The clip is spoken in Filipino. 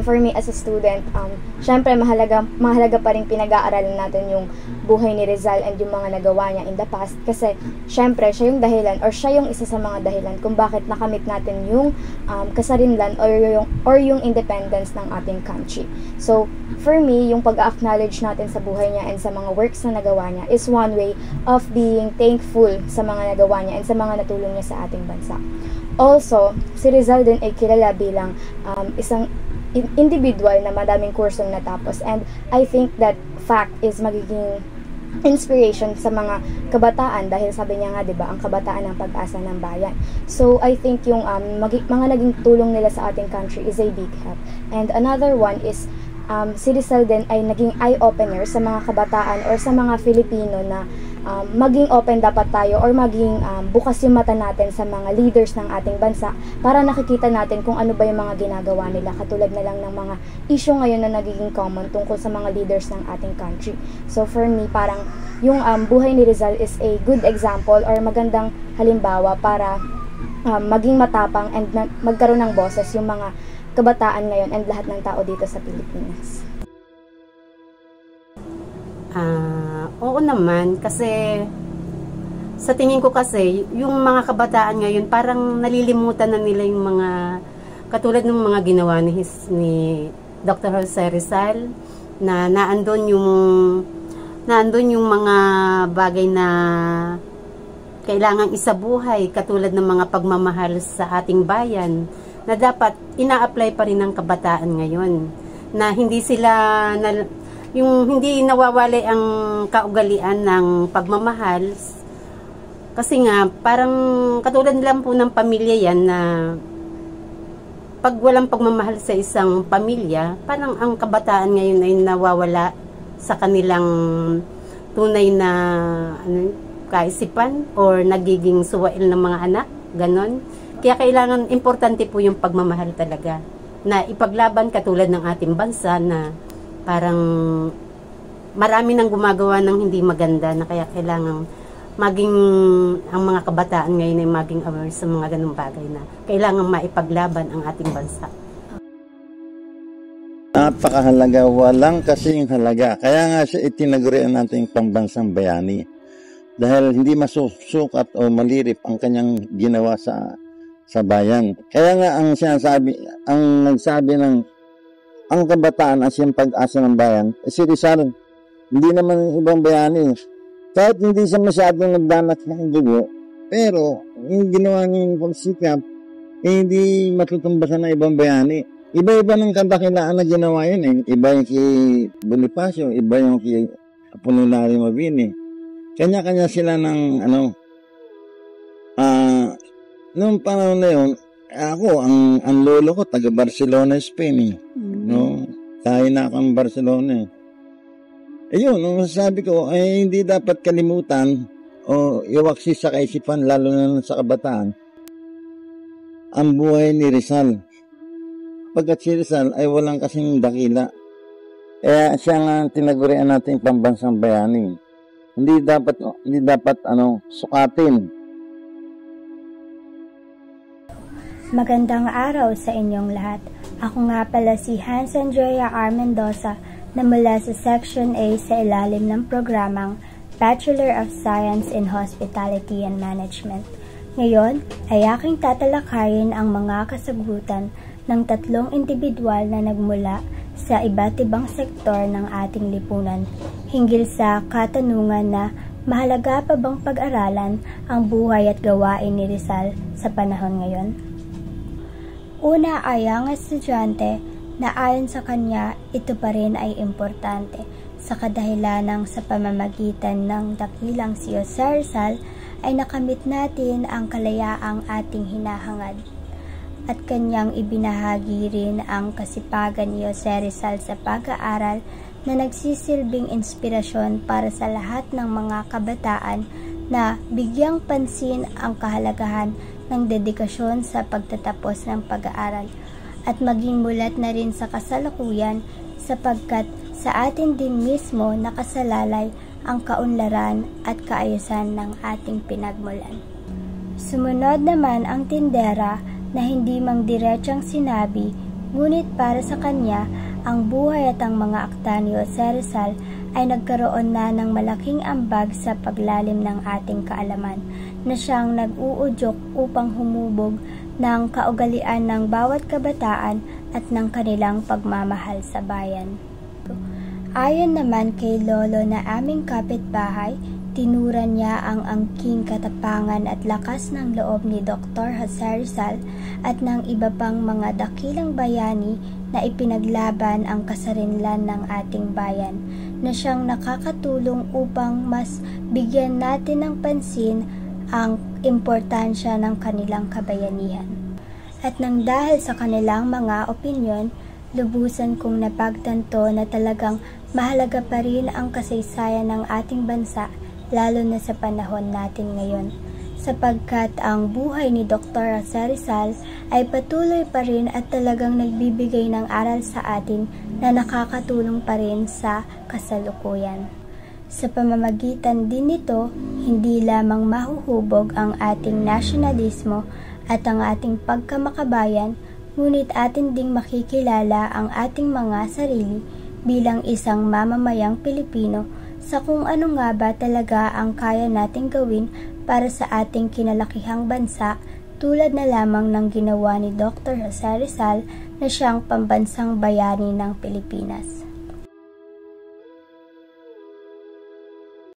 for me as a student, syempre mahalaga pa rin pinag-aaralan natin yung buhay ni Rizal and yung mga nagawa niya in the past. Kasi syempre siya yung dahilan, or siya yung isa sa mga dahilan kung bakit nakamit natin yung kasarinlan or yung independence ng ating country. So for me, yung pag-acknowledge natin sa buhay niya and sa mga works na nagawa niya is one way of being thankful sa mga nagawa niya and sa mga natulong niya sa ating bansa. Also, si Rizal din ay kilala bilang isang individual na madaming kursong natapos, and I think that fact is magiging inspiration sa mga kabataan dahil sabi niya nga, 'di ba, ang kabataan ang pag-asa ng bayan. So I think yung mga naging tulong nila sa ating country is a big help. And another one is si Rizal din ay naging eye-opener sa mga kabataan or sa mga Filipino na maging open dapat tayo or maging bukas yung mata natin sa mga leaders ng ating bansa para nakikita natin kung ano ba yung mga ginagawa nila, katulad na lang ng mga issue ngayon na nagiging common tungkol sa mga leaders ng ating country. So for me, parang yung buhay ni Rizal is a good example or magandang halimbawa para maging matapang and magkaroon ng boses yung mga kabataan ngayon and lahat ng tao dito sa Pilipinas. Oo naman, kasi sa tingin ko kasi yung mga kabataan ngayon parang nalilimutan na nila yung mga katulad ng mga ginawa ni Dr. Jose Rizal, na naandun yung mga bagay na kailangang isabuhay, katulad ng mga pagmamahal sa ating bayan na dapat ina-apply pa rin ng kabataan ngayon, na hindi nawawala ang kaugalian ng pagmamahal. Kasi nga parang katulad lang po ng pamilya yan, na pag walang pagmamahal sa isang pamilya, parang ang kabataan ngayon ay nawawala sa kanilang tunay na kaisipan or nagiging suwail ng mga anak, ganon. Kaya kailangan, importante po yung pagmamahal talaga, na ipaglaban katulad ng ating bansa na parang marami nang gumagawa ng hindi maganda, na kaya kailangan maging ang mga kabataan ngayon ay maging aware sa mga ganung bagay na kailangan maipaglaban ang ating bansa. Napakahalaga, walang kasing halaga. Kaya nga siya itinagurian natin pambansang bayani. Dahil hindi masusukat o malirip ang kanyang ginawa sa bayan. Kaya nga ang nagsabi ng ang kabataan as yung pag-asa ng bayan, si Rizal, hindi naman ibang bayani. Kahit hindi siya masyadong nagdanas ng dugo, pero yung ginawa niyang pagsikap, hindi matutumbasan ng ibang bayani. Iba-iba ng kadakilaan na ginawa yun eh. Iba yung kay Bonifacio, iba yung kay Apollinario Mabini. Kanya-kanya sila ng noong panahon na yun, ako, ang lolo ko, taga Barcelona, Spain eh. No? Tayo na akong Barcelona eh. Ayun, nung sabi ko, hindi dapat kalimutan o iwaksi sa kaisipan, lalo na sa kabataan, ang buhay ni Rizal. Pagkat si Rizal ay walang kasing dakila. Kaya siya nga tinagurian natin pambansang bayani. Hindi dapat sukatin. Magandang araw sa inyong lahat. Ako nga pala si Hans Andrea R. Mendoza na mula sa Section A sa ilalim ng programang Bachelor of Science in Hospitality and Management. Ngayon ay aking tatalakayin ang mga kasagutan ng 3 individual na nagmula sa iba't ibang sektor ng ating lipunan hinggil sa katanungan na mahalaga pa bang pag-aralan ang buhay at gawain ni Rizal sa panahon ngayon. Una ay ang estudyante na ayon sa kanya, ito pa rin ay importante sa kadahilanang sa pamamagitan ng dakilang si Jose Rizal ay nakamit natin ang kalayaang ating hinahangad. At kanyang ibinahagi rin ang kasipagan ni Jose Rizal sa pag-aaral na nagsisilbing inspirasyon para sa lahat ng mga kabataan na bigyang pansin ang kahalagahan ng dedikasyon sa pagtatapos ng pag-aaral at maging mulat na rin sa kasalukuyan sapagkat sa atin din mismo nakasalalay ang kaunlaran at kaayusan ng ating pinagmulan. Sumunod naman ang tindera na hindi mang diretsang sinabi Ngunit para sa kanya, ang buhay at ang mga akda ni Jose Rizal ay nagkaroon na ng malaking ambag sa paglalim ng ating kaalaman, na siyang nag-uudyok upang humubog ng kaugalian ng bawat kabataan at ng kanilang pagmamahal sa bayan. Ayon naman kay Lolo na aming kapitbahay, tinuran niya ang angking katapangan at lakas ng loob ni Dr. Jose Rizal at ng iba pang mga dakilang bayani na ipinaglaban ang kasarinlan ng ating bayan, na siyang nakakatulong upang mas bigyan natin ng pansin ang importansya ng kanilang kabayanihan. At nang dahil sa kanilang mga opinyon, lubusan kong napagtanto na talagang mahalaga pa rin ang kasaysayan ng ating bansa, lalo na sa panahon natin ngayon, sapagkat ang buhay ni Dr. Jose Rizal ay patuloy pa rin at talagang nagbibigay ng aral sa atin na nakakatulong pa rin sa kasalukuyan. Sa pamamagitan din nito, hindi lamang mahuhubog ang ating nasyonalismo at ang ating pagkamakabayan, ngunit atin ding makikilala ang ating mga sarili bilang isang mamamayang Pilipino sa kung ano nga ba talaga ang kaya nating gawin para sa ating kinalakihang bansa, tulad na lamang ng ginawa ni Dr. Jose Rizal na siyang pambansang bayani ng Pilipinas.